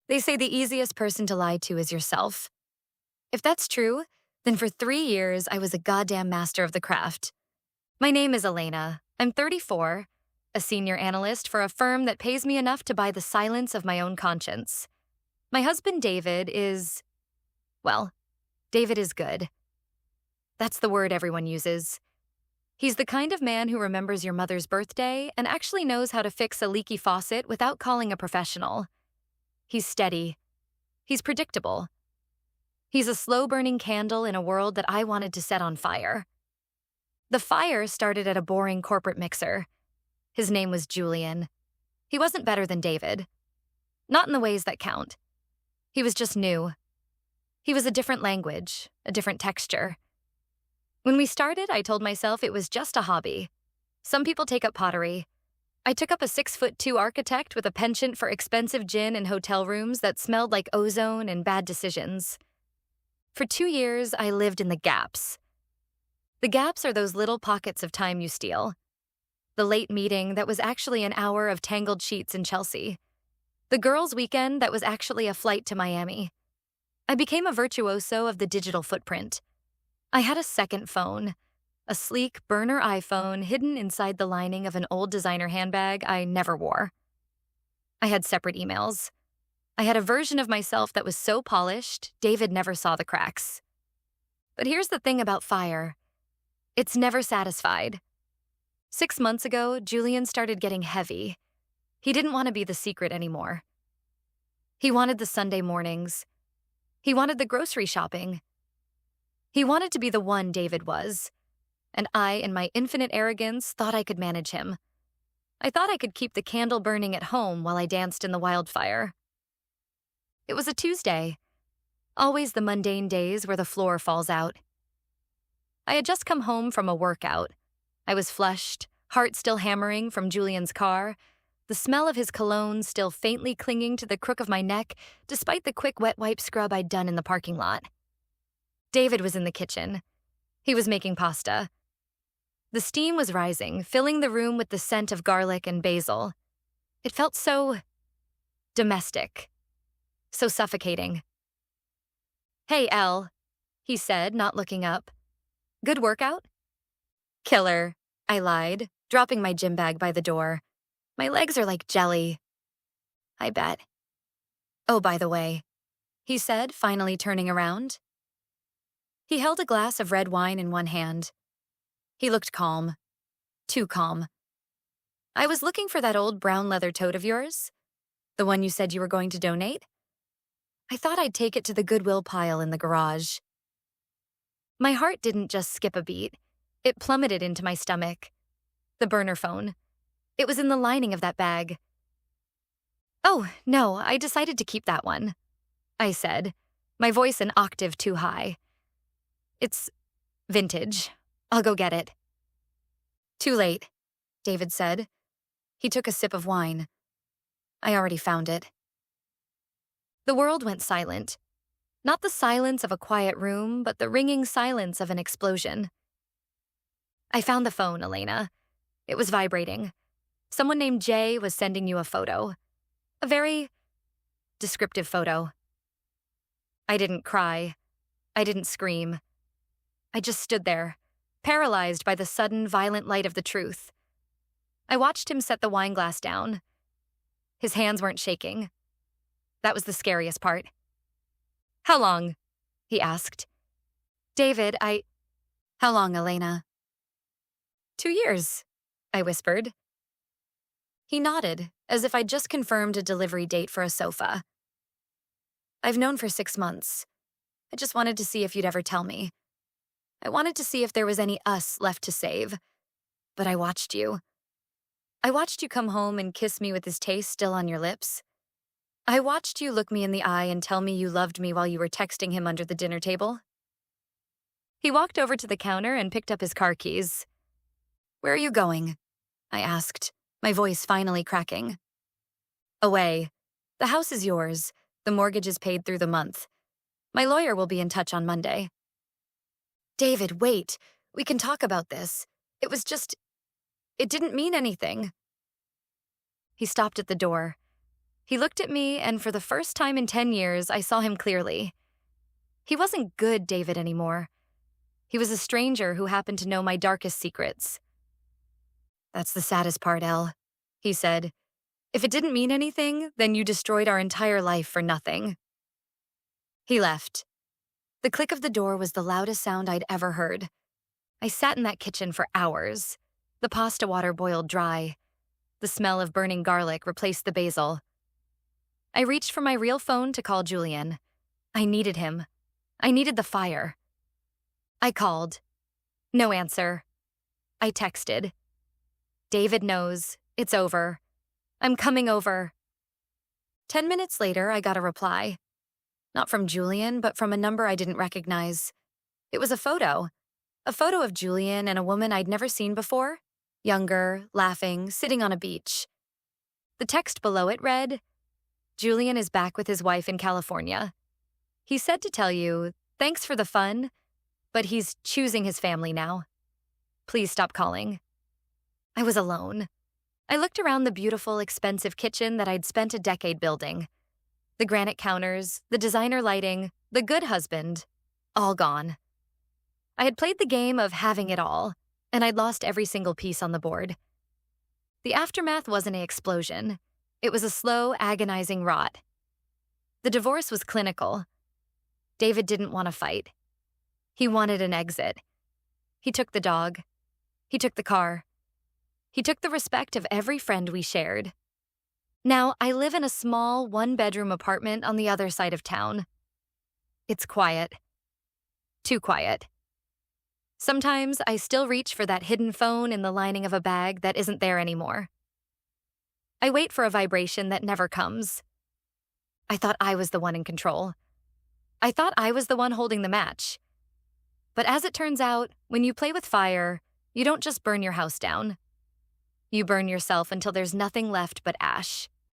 They say the easiest person to lie to is yourself. If that's true, then for 3 years I was a goddamn master of the craft. My name is Elena. I'm 34, a senior analyst for a firm that pays me enough to buy the silence of my own conscience. My husband David is, well, David is good. That's the word everyone uses. He's the kind of man who remembers your mother's birthday and actually knows how to fix a leaky faucet without calling a professional. He's steady. He's predictable. He's a slow-burning candle in a world that I wanted to set on fire. The fire started at a boring corporate mixer. His name was Julian. He wasn't better than David. Not in the ways that count. He was just new. He was a different language, a different texture. When we started, I told myself it was just a hobby. Some people take up pottery. I took up a 6'2" architect with a penchant for expensive gin and hotel rooms that smelled like ozone and bad decisions. For 2 years, I lived in the gaps. The gaps are those little pockets of time you steal. The late meeting that was actually an hour of tangled sheets in Chelsea. The girls' weekend that was actually a flight to Miami. I became a virtuoso of the digital footprint. I had a second phone, a sleek burner iPhone hidden inside the lining of an old designer handbag I never wore. I had separate emails. I had a version of myself that was so polished, David never saw the cracks. But here's the thing about fire. It's never satisfied. 6 months ago, Julian started getting heavy. He didn't want to be the secret anymore. He wanted the Sunday mornings. He wanted the grocery shopping. He wanted to be the one David was. And I, in my infinite arrogance, thought I could manage him. I thought I could keep the candle burning at home while I danced in the wildfire. It was a Tuesday. Always the mundane days where the floor falls out. I had just come home from a workout. I was flushed, heart still hammering from Julian's car, the smell of his cologne still faintly clinging to the crook of my neck despite the quick wet wipe scrub I'd done in the parking lot. David was in the kitchen. He was making pasta. The steam was rising, filling the room with the scent of garlic and basil. It felt so domestic, so suffocating. "Hey, Elle," he said, not looking up. "Good workout?" "Killer," I lied, dropping my gym bag by the door. "My legs are like jelly." "I bet." "Oh, by the way," he said, finally turning around. He held a glass of red wine in one hand. He looked calm. Too calm. "I was looking for that old brown leather tote of yours. The one you said you were going to donate. I thought I'd take it to the Goodwill pile in the garage." My heart didn't just skip a beat. It plummeted into my stomach. The burner phone. It was in the lining of that bag. "Oh, no, I decided to keep that one," I said, my voice an octave too high. "It's vintage. I'll go get it." "Too late," David said. He took a sip of wine. "I already found it." The world went silent. Not the silence of a quiet room, but the ringing silence of an explosion. "I found the phone, Elena. It was vibrating. Someone named Jay was sending you a photo. A very descriptive photo." I didn't cry. I didn't scream. I just stood there, paralyzed by the sudden, violent light of the truth. I watched him set the wine glass down. His hands weren't shaking. That was the scariest part. "How long?" he asked. "David, How long, Elena?" "2 years," I whispered. He nodded, as if I'd just confirmed a delivery date for a sofa. "I've known for 6 months. I just wanted to see if you'd ever tell me. I wanted to see if there was any us left to save. But I watched you. I watched you come home and kiss me with his taste still on your lips. I watched you look me in the eye and tell me you loved me while you were texting him under the dinner table." He walked over to the counter and picked up his car keys. "Where are you going?" I asked, my voice finally cracking. "Away. The house is yours. The mortgage is paid through the month. My lawyer will be in touch on Monday." "David, wait. We can talk about this. It didn't mean anything." He stopped at the door. He looked at me, and for the first time in 10 years, I saw him clearly. He wasn't good David anymore. He was a stranger who happened to know my darkest secrets. "That's the saddest part, Elle," he said. "If it didn't mean anything, then you destroyed our entire life for nothing." He left. The click of the door was the loudest sound I'd ever heard. I sat in that kitchen for hours. The pasta water boiled dry. The smell of burning garlic replaced the basil. I reached for my real phone to call Julian. I needed him. I needed the fire. I called. No answer. I texted. "David knows. It's over. I'm coming over." 10 minutes later, I got a reply. Not from Julian, but from a number I didn't recognize. It was a photo of Julian and a woman I'd never seen before, younger, laughing, sitting on a beach. The text below it read, "Julian is back with his wife in California. He said to tell you, thanks for the fun, but he's choosing his family now. Please stop calling." I was alone. I looked around the beautiful, expensive kitchen that I'd spent a decade building. The granite counters, the designer lighting, the good husband, all gone. I had played the game of having it all, and I'd lost every single piece on the board. The aftermath wasn't an explosion. It was a slow, agonizing rot. The divorce was clinical. David didn't want to fight. He wanted an exit. He took the dog. He took the car. He took the respect of every friend we shared. Now, I live in a small, one-bedroom apartment on the other side of town. It's quiet. Too quiet. Sometimes I still reach for that hidden phone in the lining of a bag that isn't there anymore. I wait for a vibration that never comes. I thought I was the one in control. I thought I was the one holding the match. But as it turns out, when you play with fire, you don't just burn your house down. You burn yourself until there's nothing left but ash.